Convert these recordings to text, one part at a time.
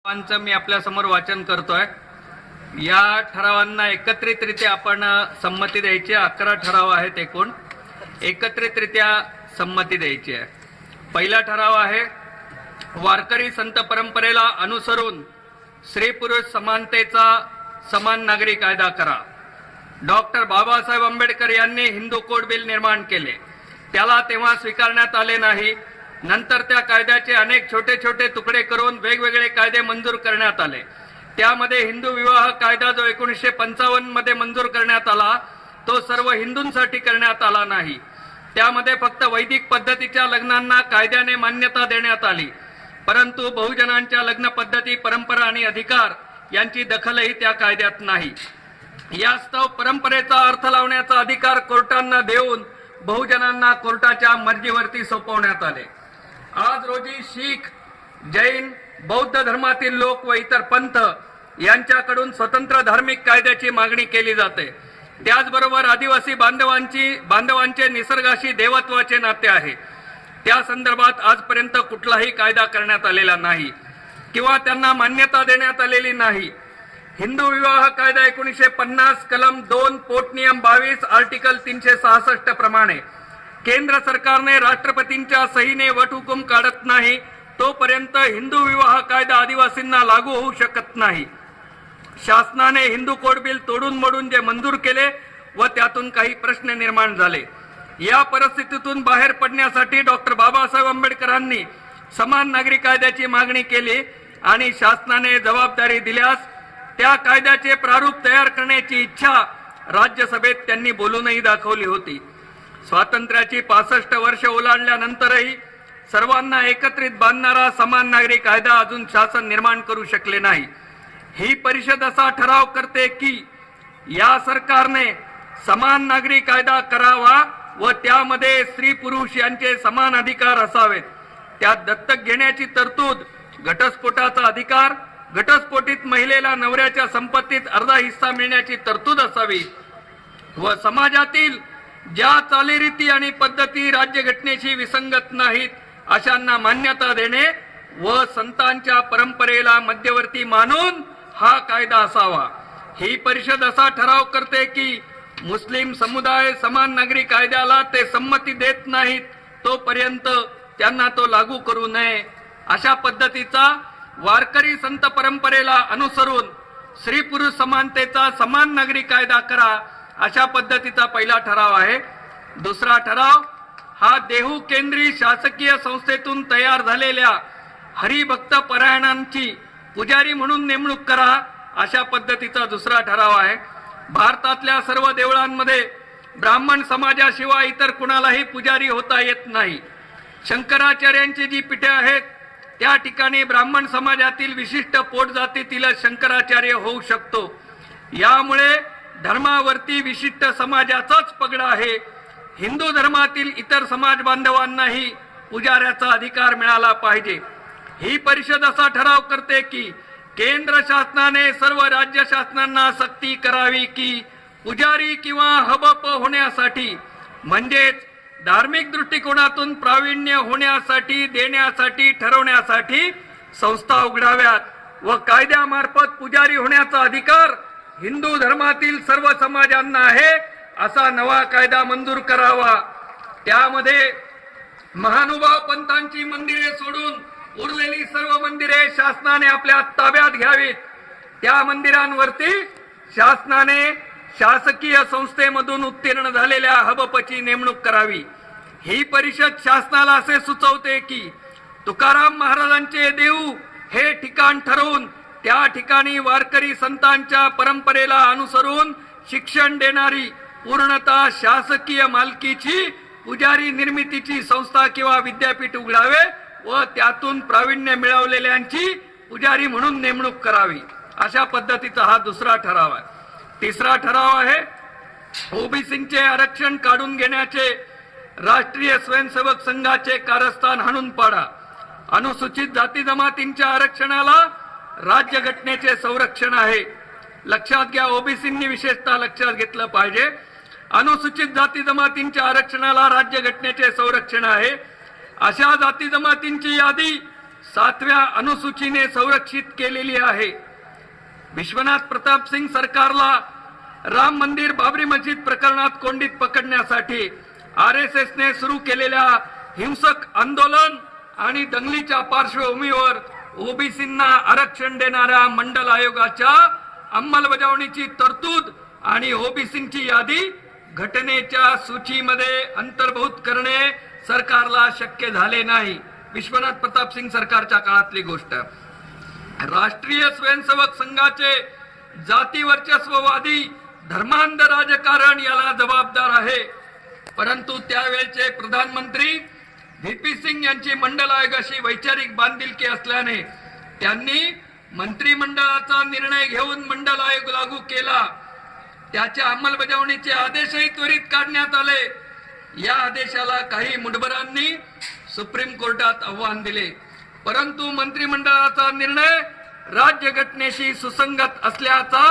ठरावांचं मी आपल्या समोर वाचन करतोय। या ठरावांना एकत्रितरित्या आपण संमती द्यायची। 11 ठराव आहेत एकूण, एकत्रितरित्या संमती द्यायची आहे। पहिला ठराव आहे, वारकरी संत परंपरेला अनुसरून स्त्री पुरुष समानतेचा समान नागरी कायदा करा। डॉक्टर बाबासाहेब आंबेडकर यांनी हिंदू कोड बिल निर्माण केले, त्याला तेव्हा स्वीकारण्यात आले नाही। नंतर त्या कायद्याचे अनेक छोटे छोटे तुकडे करून वेगवेगळे कायदे मंजूर करण्यात आले। त्यामध्ये हिंदू विवाह कायदा जो 1955 मध्ये मंजूर करण्यात आला, तो सर्व हिंदूंसाठी करण्यात आला नाही। त्यामध्ये फक्त वैदिक पद्धतीच्या लग्नांना कायद्याने मान्यता देण्यात आली, परंतु बहुजनांच्या लग्न पद्धती, परंपरा आणि अधिकार यांची दखलही त्या कायद्यात नाही। यास्तव परंपरेचा अर्थ लावण्याचा अधिकार कोर्टांना देऊन बहुजनांना कोर्टाच्या मर्जीवरती सोपवण्यात आले। आज रोजी शीख, जैन, बौद्ध धर्मातील लोक व इतर पंथ यांच्याकडून स्वतंत्र धार्मिक कायद्याची मागणी केली जाते। त्याचबरोबर आदिवासी बांधवांचे निसर्गाशी देवत्वाचे नाते आहे। त्या संदर्भात आजपर्यंत कुठलाही कायदा करण्यात आलेला नाही किंवा त्यांना मान्यता देण्यात आलेली नाही। हिंदू विवाह कायदा 1950 कलम 2 पोटनियम 22 आर्टिकल 366 प्रमाणे केंद्र सरकारने राष्ट्रपतींच्या सहीने वटहुकूम काढत नाही तोपर्यंत हिंदू विवाह कायदा आदिवासींना लागू होऊ शकत नाही। शासनाने हिंदू कोड बिल तोडून मोडून जे मंजूर केले व त्यातून काही प्रश्न निर्माण झाले। या परिस्थितीतून बाहेर पडण्यासाठी डॉक्टर बाबासाहेब आंबेडकरांनी समान नागरी कायद्याची मागणी केली आणि शासनाने जबाबदारी दिल्यास त्या कायद्याचे प्रारूप तयार करण्याची इच्छा राज्यसभेत त्यांनी बोलूनही दाखवली होती। स्वातंत्र्याची 65 वर्ष ओलांडल्यानंतरही सर्वांना एकत्रित बांधणारा समान नागरी कायदा अजून शासन निर्माण करू शकले नाही। ही परिषद असा ठराव करते की या सरकारने समान नागरी कायदा करावा व त्यामध्ये स्त्री पुरुष यांचे समान अधिकार असावेत। त्यात दत्तक घेण्याची तरतूद, घटस्फोटाचा अधिकार, घटस्फोटित महिलेला नवऱ्याच्या संपत्तीत अर्धा हिस्सा मिळण्याची तरतूद असावी व समाजातील ज्या चालीरीती आणि पद्धती राज्यघटनेशी विसंगत नाहीत अशांना मान्यता देणे व संतांच्या परंपरेला मध्यवर्ती मानून हा कायदा असावा। ही परिषद असा ठराव करते की मुस्लिम समुदाय समान नागरी कायद्याला ते संमती देत नाहीत तोपर्यंत त्यांना तो लागू करू नये। अशा पद्धतीचा वारकरी संत परंपरेला अनुसरून स्त्री पुरुष समानतेचा समान नागरी कायदा करा, अशा पद्धतीचा पहिला ठराव आहे। दुसरा ठराव हा देहू केंद्रीय शासकीय संस्थेतून तयार झालेल्या हरिभक्त परायणांची पुजारी म्हणून नेमणूक करा, अशा पद्धतीचा दुसरा ठराव आहे। भारतातल्या सर्व देवळांमध्ये ब्राह्मण समाजाशिवाय इतर कुणालाही पुजारी होता येत नाही। शंकराचार्यांची जी पीठे आहेत त्या ठिकाणी ब्राह्मण समाजातील विशिष्ट पोट जातीतील शंकराचार्य होऊ शकतो। यामुळे धर्मावरती विशिष्ट समाजाचाच पगडा आहे। हिंदू धर्मातील इतर समाज बांधवांनाही पुजाऱ्याचा अधिकार मिळाला पाहिजे। ही परिषद असा ठराव करते की केंद्र शासनाने सर्व राज्य शासनांना सक्ती करावी की पुजारी किंवा हबप होण्यासाठी म्हणजेच धार्मिक दृष्टिकोनातून प्रावीण्य होण्यासाठी, देण्यासाठी, ठरवण्यासाठी संस्था उघडाव्यात व कायद्यामार्फत पुजारी होण्याचा अधिकार हिंदू धर्मातील सर्व समाजांना आहे असा नवा कायदा मंजूर करावा। त्यामध्ये महानुभाव पंथांची मंदिरे सोडून उरलेली सर्व मंदिरे शासनाने आपल्या ताब्यात घ्यावीत। त्या मंदिरांवरती शासनाने शासकीय संस्थेमधून उत्तीर्ण झालेल्या हबपची नेमणूक करावी। ही परिषद शासनाला असे सुचवते की तुकाराम महाराजांचे देऊ हे ठिकाण ठरवून त्या ठिकाणी वारकरी संतांच्या परंपरेला अनुसरून शिक्षण देणारी पूर्णतः शासकीय मालकीची पुजारी निर्मितीची संस्था किंवा विद्यापीठ उघडावे व त्यातून प्रावीण्य मिळवलेल्यांची पुजारी म्हणून नेमणूक करावी, अशा पद्धतीचा हा दुसरा ठराव आहे। तिसरा ठराव आहे, ओबीसींचे आरक्षण काढून घेण्याचे राष्ट्रीय स्वयंसेवक संघाचे कारस्थान हाणून पाडा। अनुसूचित जाती जमातींच्या आरक्षणाला राज्यघटनेचे संरक्षण आहे। लक्षात घ्या, ओबीसींनी विशेषतः लक्षात घेतलं पाहिजे। अनुसूचित जाती जमातींच्या आरक्षणाला राज्यघटनेचे संरक्षण आहे। अशा जाती जमातींची यादी 7व्या अनुसूचीने संरक्षित केलेली आहे. विश्वनाथ प्रताप सिंग सरकारला राम मंदिर बाबरी मस्जिद प्रकरणात कोंडीत पकडण्यासाठी RSSने सुरू केलेल्या हिंसक आंदोलन आणि दंगलीच्या पार्श्वभूमीवर ओबीसींना आरक्षण देणाऱ्या मंडल आयोगाच्या अंमलबजावणीची तरतूद आणि ओबीसींची यादी घटनेच्या सूचीमध्ये अंतर्भूत करणे सरकारला शक्य झाले नाही. विश्वनाथ प्रताप सिंग सरकारच्या काळातली गोष्ट. राष्ट्रीय स्वयंसेवक संघाचे जाती वर्चस्ववादी धर्मांध राजकारण याला जबाबदार आहे. परंतु त्यावेळचे प्रधानमंत्री VP सिंग यांची मंडल आयोगाशी वैचारिक बांधिलकी असल्याने त्यांनी मंत्रिमंडळाचा निर्णय घेऊन मंडल आयोग लागू केला. त्याच्या अंमलबजावणीचे आदेशही त्वरित काढण्यात आले. या आदेशाला काही मुठभरांनी सुप्रीम कोर्टात आव्हान दिले. परंतु मंत्रिमंडळाचा निर्णय राज्यघटनेशी सुसंगत असल्याचा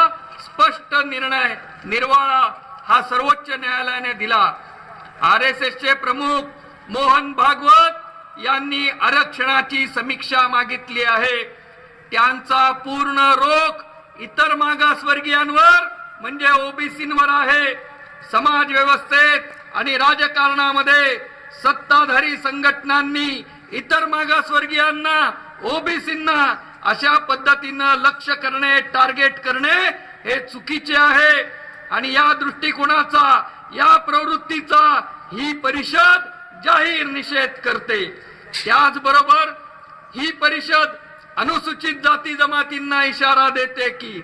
स्पष्ट निर्णय निर्वाळा हा सर्वोच्च न्यायालयाने दिला. RSSचे प्रमुख मोहन भागवत यांनी आरक्षणाची समीक्षा मागितली आहे. त्यांचा पूर्ण रोख इतर मागासवर्गीयांवर म्हणजे ओबीसींवर आहे. समाज व्यवस्थेत आणि राजकारणामध्ये सत्ताधारी संघटनांनी इतर मागासवर्गीयांना ओबीसींना अशा पद्धतीनं लक्ष्य करणे टार्गेट करणे हे चुकीचे आहे. आणि या दृष्टिकोनाचा या प्रवृत्तीचा ही परिषद जाहीर निषेध करते. त्याचबरोबर ही परिषद अनुसूचित जाती जमातींना इशारा देते की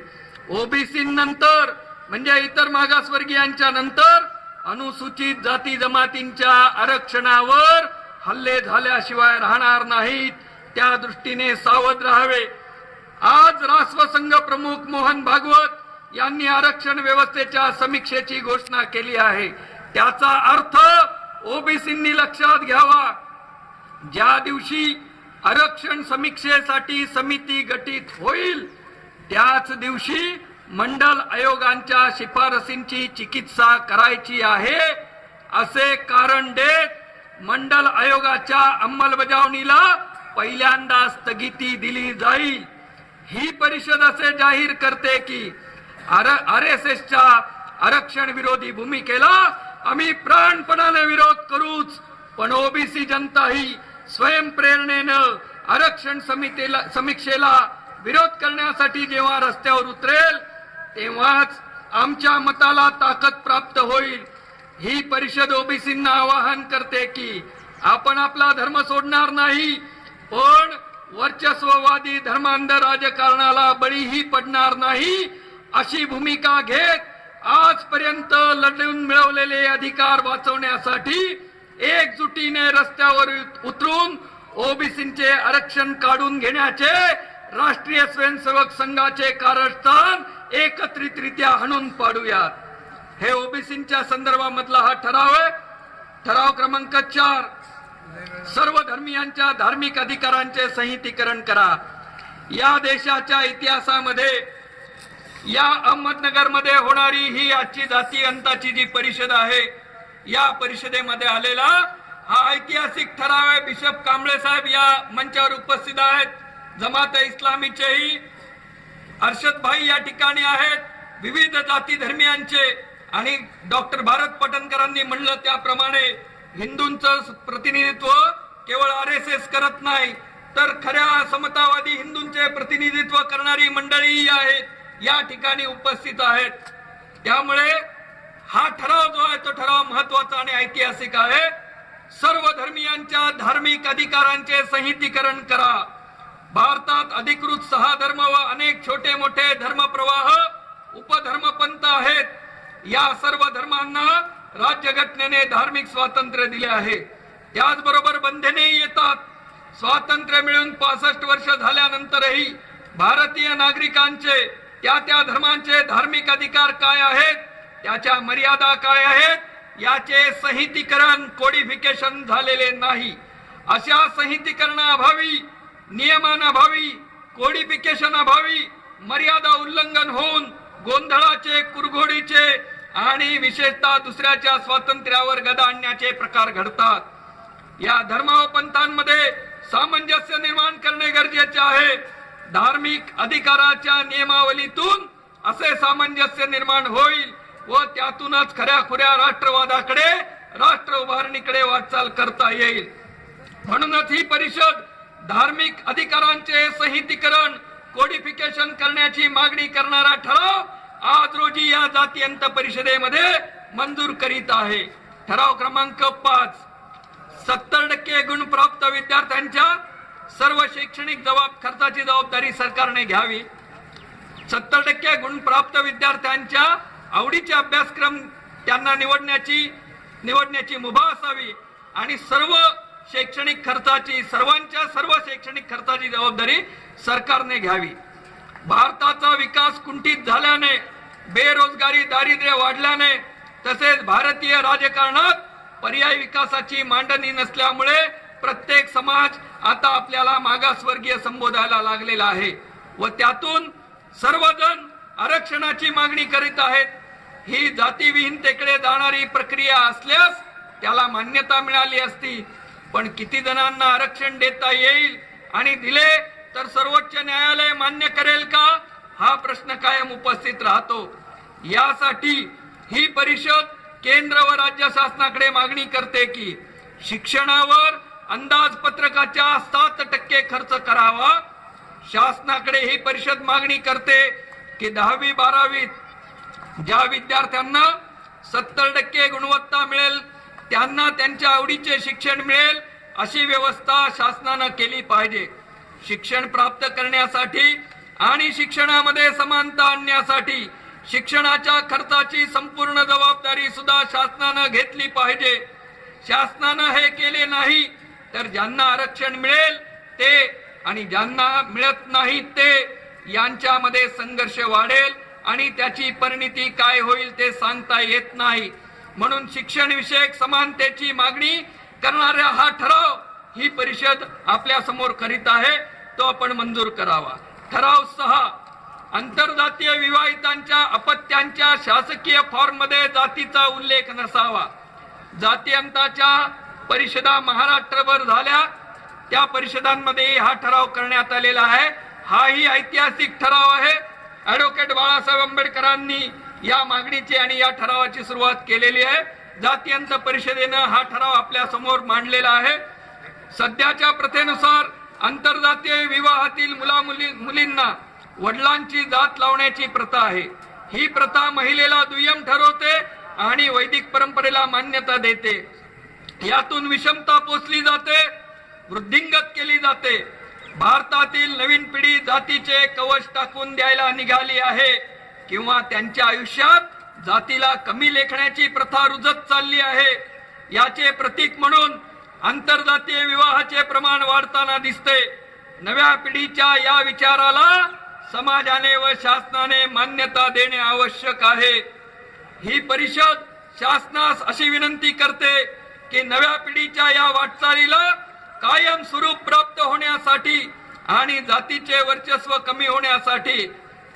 ओबीसी नंतर म्हणजे इतर मागासवर्गीयांच्या नंतर अनुसूचित जाती जमातींच्या आरक्षणावर हल्ले झाल्याशिवाय राहणार नाहीत. त्या दृष्टीने सावध राहावे. आज राष्ट्रसंघ प्रमुख मोहन भागवत यांनी आरक्षण व्यवस्थेच्या समीक्षेची घोषणा केली आहे. त्याचा अर्थ ओबीसींनी लक्षात घ्यावा. ज्या दिवशी आरक्षण समीक्षेसाठी समिती गठीत होईल त्याच दिवशी मंडल आयोगांच्या शिफारसींची चिकित्सा करायची आहे असे कारण देत मंडल आयोगाच्या अंमलबजावणीला पहिल्यांदा स्थगिती दिली जाईल. ही परिषद असे जाहीर करते की RSSच्या आरक्षण विरोधी भूमिकेला आम्ही प्राणपणाने विरोध करूच, पण ओबीसी जनता ही स्वयंप्रेरणेनं आरक्षण समीक्षेला विरोध करण्यासाठी जेव्हा रस्त्यावर उतरेल तेव्हाच आमच्या मताला ताकद प्राप्त होईल. ही परिषद ओबीसींना आवाहन करते की आपण आपला धर्म सोडणार नाही, पण वर्चस्ववादी धर्मांध राजकारणाला बळीही पडणार नाही अशी भूमिका घेत आजपर्यंत लढवून मिळवलेले अधिकार वाचवण्यासाठी एकजुटीने रस्त्यावर उतरून ओबीसींचे आरक्षण काढून घेण्याचे राष्ट्रीय स्वयंसेवक संघाचे कारस्थान एकत्रितरित्या हाणून पाडूयात. हे ओबीसींच्या संदर्भामधला हा ठराव आहे. ठराव क्रमांक 4. सर्व धर्मियांच्या धार्मिक अधिकारांचे संहितीकरण करा. या देशाच्या इतिहासामध्ये या अहमदनगरमध्ये होणारी ही आजची जाती अंताची जी परिषद आहे या परिषदेमध्ये आलेला हा ऐतिहासिक ठराव आहे. बिशप कांबळे साहेब या मंचावर उपस्थित आहेत. जमात इस्लामीचेही अर्शद भाई या ठिकाणी आहेत. विविध जाती धर्मियांचे आणि डॉक्टर भारत पटणकरांनी म्हणलं त्याप्रमाणे हिंदूंचं प्रतिनिधित्व केवळ RSS करत नाही तर खऱ्या समतावादी हिंदूंचे प्रतिनिधित्व करणारी मंडळीही आहेत या ठिकाणी उपस्थित आहेत. त्यामुळे हा ठराव जो आहे तो ठराव महत्वाचा आणि ऐतिहासिक आहे. सर्व धर्मियांच्या धार्मिक अधिकारांचे संहितीकरण करा. भारतात अधिकृत 6 धर्म व अनेक छोटे मोठे धर्मप्रवाह उपधर्मपंथ आहेत. या सर्व धर्मांना राज्यघटनेने धार्मिक स्वातंत्र्य दिले आहे. त्याचबरोबर बंधनेही येतात. स्वातंत्र्य मिळून 65 वर्ष झाल्यानंतरही भारतीय नागरिकांचे त्या धर्मांचे धार्मिक अधिकार काय आहेत, त्याच्या मर्यादा काय आहेत याचे संहितीकरण कोडिफिकेशन झालेले नाही. अशा संहितीकरणाअभावी, नियमांअभावी, कोडिफिकेशनअभावी मर्यादा उल्लंघन होऊन गोंधळाचे, कुरघोडीचे आणि विशेषतः दुसऱ्याच्या स्वातंत्र्यावर गदा आणण्याचे प्रकार घडतात. या धर्म व पंथांमध्ये सामंजस्य निर्माण करणे गरजेचे आहे. धार्मिक अधिकाराच्या नियमावलीतून असे सामंजस्य निर्माण होईल व त्यातूनच खऱ्याखुऱ्या राष्ट्रवादाकडे, राष्ट्र उभारणीकडे वाटचाल करता येईल. म्हणूनच ही परिषद धार्मिक अधिकारांचे संहितीकरण, कोडिफिकेशन करण्याची मागणी करणारा ठराव आज रोजी या जातीयंत परिषदेमध्ये मंजूर करीत आहे. ठराव क्रमांक 5, 70% गुण प्राप्त विद्यार्थ्यांच्या सर्व शैक्षणिक खर्चाची जबाबदारी सरकारने घ्यावी. 70% गुण प्राप्त विद्यार्थ्यांच्या आवडीचे अभ्यासक्रम त्यांना निवडण्याची मुभा असावी आणि सर्व शैक्षणिक खर्चाची, सर्व शैक्षणिक खर्चाची जबाबदारी सरकारने घ्यावी. भारताचा विकास कुंठित झाल्याने, बेरोजगारी, दारिद्र्य वाढल्याने तसेच भारतीय राजकारणात पर्यायी विकासाची मांडणी नसल्यामुळे प्रत्येक समाज आता आपल्याला मागासवर्गीय संबोधायला लागलेला आहे व त्यातून सर्वजण आरक्षणाची मागणी करीत आहेत. ही जातीविहीनतेकडे जाणारी प्रक्रिया असल्यास त्याला मान्यता मिळाली असती, पण किती जणांना आरक्षण देता येईल आणि दिले तर सर्वोच्च न्यायालय मान्य करेल का, हा प्रश्न कायम उपस्थित राहतो. यासाठी ही परिषद केंद्र व राज्य शासनाकडे मागणी करते की शिक्षणावर अंदाजपत्रकाच्या 7% खर्च करावा. शासनाकडे ही परिषद मागणी करते की 10वी-12वीत ज्या विद्यार्थ्यांना 70% गुणवत्ता मिळेल त्यांना त्यांच्या आवडीचे शिक्षण मिळेल अशी व्यवस्था शासनाने केली पाहिजे. शिक्षण प्राप्त करण्यासाठी आणि शिक्षणामध्ये समानता आणण्यासाठी शिक्षणाच्या खर्चाची संपूर्ण जबाबदारी सुद्धा शासनाने घेतली पाहिजे. शासनाने हे केले नाही तर ज्यांना आरक्षण मिळेल ते आणि ज्यांना मिळत नाही ते यांच्यामध्ये संघर्ष वाढेल आणि त्याची परिणिती काय होईल ते सांगता येत नाही. म्हणून शिक्षण विषयक समानतेची मागणी करणारा हा ठराव ही परिषद आपल्या समोर करीत आहे, तो आपण मंजूर करावा. ठराव 6, आंतरजातीय विवाहितांच्या अपत्यांच्या शासकीय फॉर्म मध्ये जातीचा उल्लेख नसावा. जातीयंताच्या परिषदा महाराष्ट्रभर झाल्या, त्या परिषदांमध्ये हा ठराव करण्यात आलेला आहे. हाही ऐतिहासिक ठराव आहे. ऍडव्होकेट बाळासाहेब आंबेडकरांनी या मागणीची आणि या ठरावाची सुरुवात केलेली आहे. जातीयंत परिषदेनं हा ठराव आपल्या समोर मांडलेला आहे. सध्याच्या प्रथेनुसार आंतरजातीय विवाहातील मुलींना वडिलांची जात लावण्याची प्रथा आहे. ही प्रथा महिलेला दुय्यम ठरवते आणि वैदिक परंपरेला मान्यता देते. यातून विषमता पोचली जाते, वृद्धिंगत केली जाते. भारतातील नवीन पिढी जातीचे कवच टाकून द्यायला निघाली आहे किंवा त्यांच्या आयुष्यात जातीला कमी लेखण्याची प्रथा रुजत चालली आहे. याचे प्रतीक म्हणून आंतरजातीय विवाहाचे प्रमाण वाढताना दिसते. नव्या पिढीच्या या विचाराला समाजाने व शासनाने मान्यता देणे आवश्यक आहे. ही परिषद शासनास अशी विनंती करते की नव्या पिढीच्या या वाटचालीला कायम स्वरूप प्राप्त होण्यासाठी आणि जातीचे वर्चस्व कमी होण्यासाठी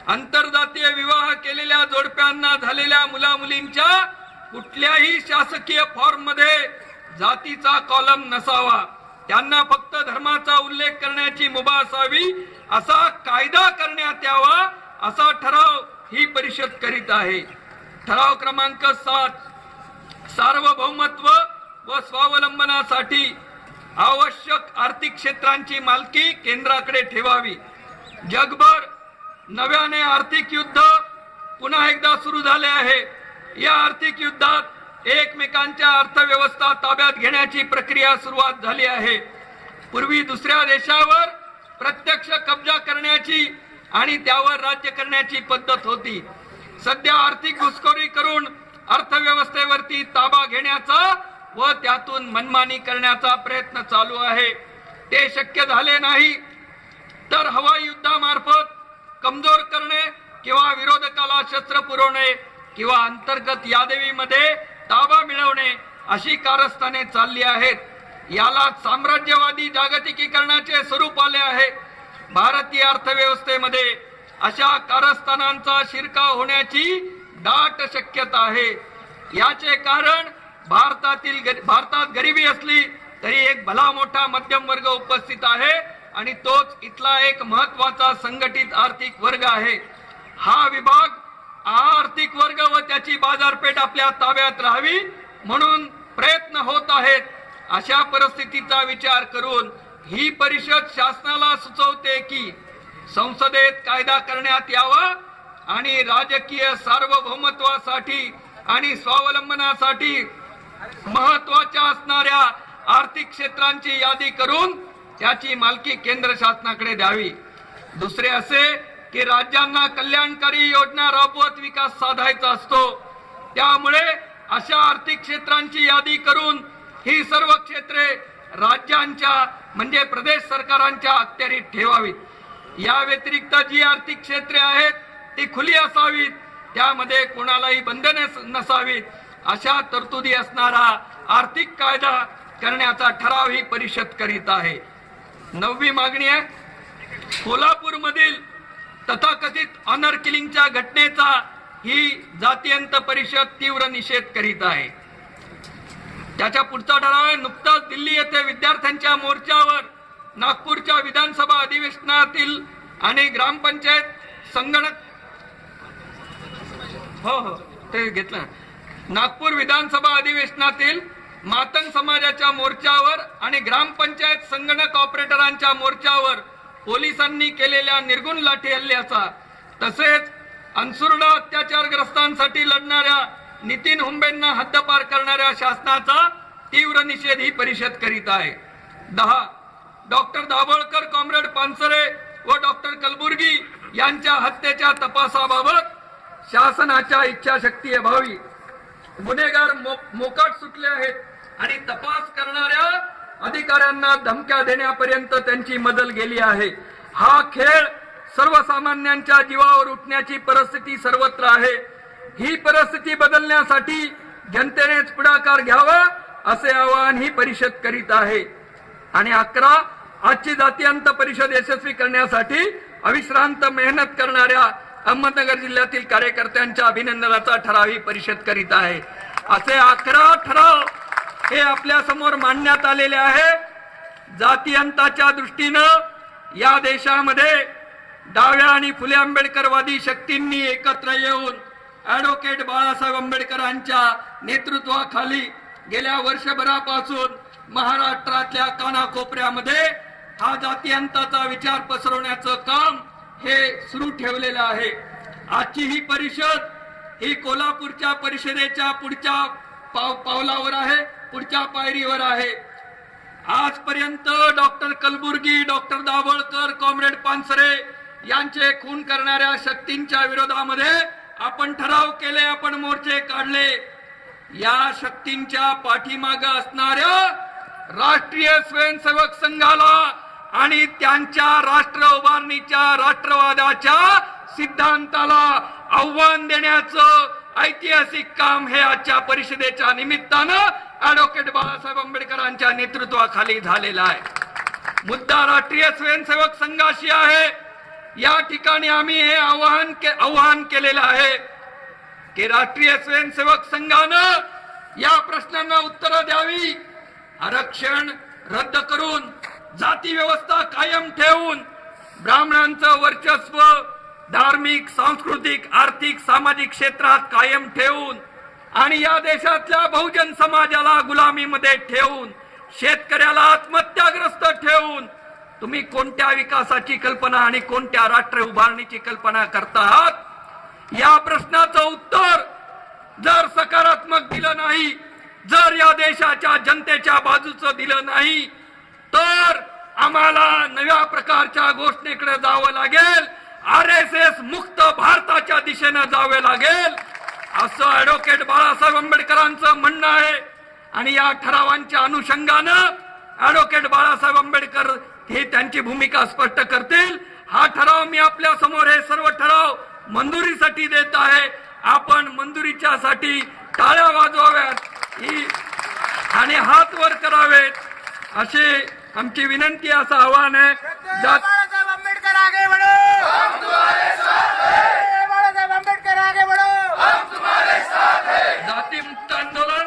आंतरजातीय विवाह केलेल्या जोडप्यांना झालेल्या मुलामुलींच्या कुठल्याही शासकीय फॉर्म मध्ये जातीचा कॉलम नसावा. त्यांना फक्त धर्माचा उल्लेख करण्याची मुभा असावी असा कायदा करण्यात यावा, असा ठराव ही परिषद करीत आहे. ठराव क्रमांक 7, सार्वभौमत्व व स्वावलंबनासाठी आवश्यक आर्थिक क्षेत्रांची मालकी केंद्राकडे ठेवावी. जगभर नव्याने आर्थिक युद्ध पुन्हा एकदा सुरू झाले आहे. या आर्थिक युद्धात एकमेकांच्या अर्थव्यवस्था ताब्यात घेण्याची प्रक्रिया सुरुवात झाली आहे. पूर्वी दुसऱ्या देशावर प्रत्यक्ष कब्जा करण्याची आणि त्यावर राज्य करण्याची पद्धत होती. सध्या आर्थिक घुसखोरी करून अर्थव्यवस्थेवरती ताबा घेण्याचा व त्यातून मनमानी करण्याचा प्रयत्न चालू आहे. ते शक्य झाले नाही तर हवाई युद्धामार्फत कमजोर करणे किंवा विरोधकाला शस्त्र पुरवणे किंवा अंतर्गत यादवीमध्ये ताबा मिळवणे अशी कारस्थाने चालली आहेत. याला साम्राज्यवादी जागतिकीकरणाचे स्वरूप आले आहे. भारतीय अर्थव्यवस्थेमध्ये अशा कारस्थानांचा शिरकाव होण्याची दाट शक्यता आहे. याचे कारण भारतात गरिबी असली तरी एक भला मोठा मध्यम वर्ग उपस्थित आहे आणि तोच इथला एक महत्वाचा संघटित आर्थिक वर्ग आहे. हा विभाग, हा आर्थिक वर्ग व त्याची बाजारपेठ आपल्या ताब्यात राहावी म्हणून प्रयत्न होत आहेत. अशा परिस्थितीचा विचार करून ही परिषद शासनाला सुचवते की संसदेत कायदा करण्यात यावा आणि राजकीय सार्वभौमत्वासाठी आणि स्वावलंबनासाठी महत्वाच्या असणाऱ्या आर्थिक क्षेत्रांची यादी करून त्याची मालकी केंद्र शासनाकडे द्यावी. दुसरे असे की राज्यांना कल्याणकारी योजना राबवत विकास साधायचा असतो. त्यामुळे अशा आर्थिक क्षेत्रांची यादी करून ही सर्व क्षेत्रे राज्यांच्या म्हणजे प्रदेश सरकारांच्या अखत्यारीत ठेवावीत. या व्यतिरिक्त जी आर्थिक क्षेत्रे आहेत ती खुली असावीत, त्यामध्ये कोणालाही बंधने नसावीत. अशा तरतुदी असणारा आर्थिक कायदा करण्याचा ठराव ही परिषद करीत आहे. 9वी मागणी आहे, कोल्हापूरमधील तथाकथित ऑनर किलिंगच्या घटनेचा ही जातीयंत परिषद तीव्र निषेध करीत आहे. त्याच्या पुढचा ठराव आहे, नुकताच दिल्ली येथे विद्यार्थ्यांच्या मोर्चावर नागपूरच्या विधानसभा अधिवेशनातील आणि ग्रामपंचायत संगणक ते घेतलं. नागपूर विधानसभा अधिवेशनातील मातंग समाजाच्या मोर्चावर आणि ग्रामपंचायत संगणक ऑपरेटरांच्या मोर्चावर पोलिसांनी केलेल्या निर्गुण लाठी हल्ल्याचा तसेच अनसुरडा अत्याचारग्रस्तांसाठी लढणाऱ्या नितीन हुंबेंना हद्दपार करणाऱ्या शासनाचा तीव्र निषेध ही परिषद करीत आहे. 10 डॉक्टर दाभोळकर, कॉम्रेड पानसरे व डॉक्टर कलबुर्गी यांच्या हत्येच्या तपासाबाबत शासनाच्या इच्छाशक्ती अभावी गुन्हेगार मोकाट सुटले आहेत आणि तपास करणाऱ्या अधिकाऱ्यांना धमक्या देण्यापर्यंत त्यांची मजल गेली आहे. हा खेळ सर्वसामान्यांच्या जीवावर उठण्याची परिस्थिती सर्वत्र आहे. ही परिस्थिती बदलण्यासाठी जनतेनेच पुढाकार घ्यावा असे आवाहन ही परिषद करीत आहे. आणि 11 आजची जातीयंत परिषद यशस्वी करण्यासाठी अविश्रांत मेहनत करणाऱ्या अहमदनगर जिल्ह्यातील कार्यकर्त्यांच्या अभिनंदनाचा ठराव ही परिषद करीत आहे. असे 11 ठराव हे आपल्या समोर मांडण्यात आलेले आहे. जातीयंताच्या दृष्टीनं या देशामध्ये डाव्या आणि फुले आंबेडकरवादी शक्तींनी एकत्र येऊन ॲडव्होकेट बाळासाहेब आंबेडकरांच्या नेतृत्वाखाली गेल्या वर्षभरापासून महाराष्ट्रातल्या कानाकोपऱ्यामध्ये हा जातीयंताचा विचार पसरवण्याचं काम हे सुरू ठेवलेलं आहे. आजची ही परिषद ही कोल्हापूरच्या परिषदेच्या पुढच्या पावलावर आहे, पुढच्या पायरीवर आहे. आजपर्यंत doctor Kalburgi, doctor Dabholkar, comrade Pansare यांचे खून करणाऱ्या शक्तींच्या विरोधामध्ये आपण ठराव केले, आपण मोर्चे काढले. या शक्तींच्या पाठीमागे असणाऱ्या राष्ट्रीय स्वयंसेवक संघाला आणि त्यांच्या राष्ट्र उभारणीच्या राष्ट्रवादाच्या सिद्धांताला आव्हान देण्याचं ऐतिहासिक काम हे आजच्या परिषदेच्या निमित्तानं ॲडव्होकेट बाळासाहेब आंबेडकरांच्या नेतृत्वाखाली झालेला आहे. मुद्दा राष्ट्रीय स्वयंसेवक संघाशी आहे. या ठिकाणी आम्ही हे आवाहन केलेलं आहे की राष्ट्रीय स्वयंसेवक संघानं या प्रश्नांना उत्तरं द्यावी. आरक्षण रद्द करून जाती व्यवस्था कायम ठेवून ब्राह्मणांचं वर्चस्व धार्मिक, सांस्कृतिक, आर्थिक, सामाजिक क्षेत्रात कायम ठेवून आणि या देशातल्या बहुजन समाजाला गुलामीमध्ये ठेवून शेतकऱ्याला आत्महत्याग्रस्त ठेवून तुम्ही कोणत्या विकासाची कल्पना आणि कोणत्या राष्ट्र उभारणीची कल्पना करता आहात? या प्रश्नाचं उत्तर जर सकारात्मक दिलं नाही, जर या देशाच्या जनतेच्या बाजूचं दिलं नाही, तर आम्हाला नव्या प्रकारच्या घोषणेकडे जावं लागेल. RSS मुक्त भारताच्या दिशेनं जावे लागेल असं ॲडव्होकेट बाळासाहेब आंबेडकरांचं म्हणणं आहे. आणि या ठरावांच्या अनुषंगानं ॲडव्होकेट बाळासाहेब आंबेडकर हे त्यांची भूमिका स्पष्ट करतील. हा ठराव मी आपल्या समोर हे सर्व ठराव मंजुरीसाठी देत आहे. आपण मंजुरीच्या साठी टाळ्या वाजवाव्यात आणि हात वर करावेत अशी आमची विनंती, असं आव्हान आहे. बाळासाहेब आंबेडकर आगे बढ़ो, हम तुम्हारे साथ हैं. बाळासाहेब आंबेडकर आगे बढ़ो, हम तुम्हारे साथ हैं. जाती मुक्त आंदोलन,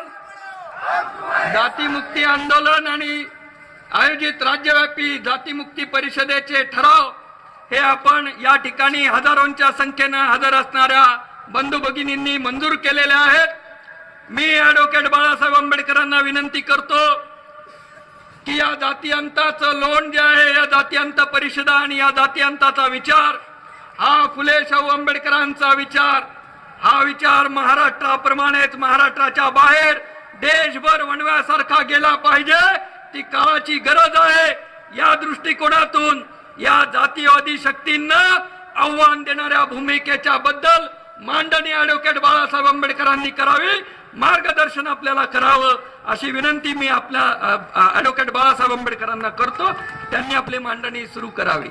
जाती मुक्ती जाती आंदोलन आणि आयोजित राज्यव्यापी जातीमुक्ती परिषदेचे ठराव हे आपण या ठिकाणी हजारोंच्या संख्येनं हजर असणाऱ्या बंधू भगिनींनी मंजूर केलेले आहेत. मी ऍडव्होकेट बाळासाहेब आंबेडकरांना विनंती करतो की या जातीअंताचं लोण जे आहे, या जातीअंत परिषदा आणि या जातीअंताचा विचार हा फुले शाहू आंबेडकरांचा विचार, हा विचार महाराष्ट्राप्रमाणेच महाराष्ट्राच्या बाहेर देशभर वणव्यासारखा गेला पाहिजे. ती काळाची गरज आहे. या दृष्टिकोनातून या जातीवादी शक्तींना आव्हान देणाऱ्या भूमिकेच्या बद्दल मांडणी ऍडव्होकेट बाळासाहेब आंबेडकरांनी करावी, मार्गदर्शन आपल्याला करावं अशी विनंती मी आपल्या ऍडव्होकेट बाळासाहेब आंबेडकरांना करतो. त्यांनी आपली मांडणी सुरू करावी.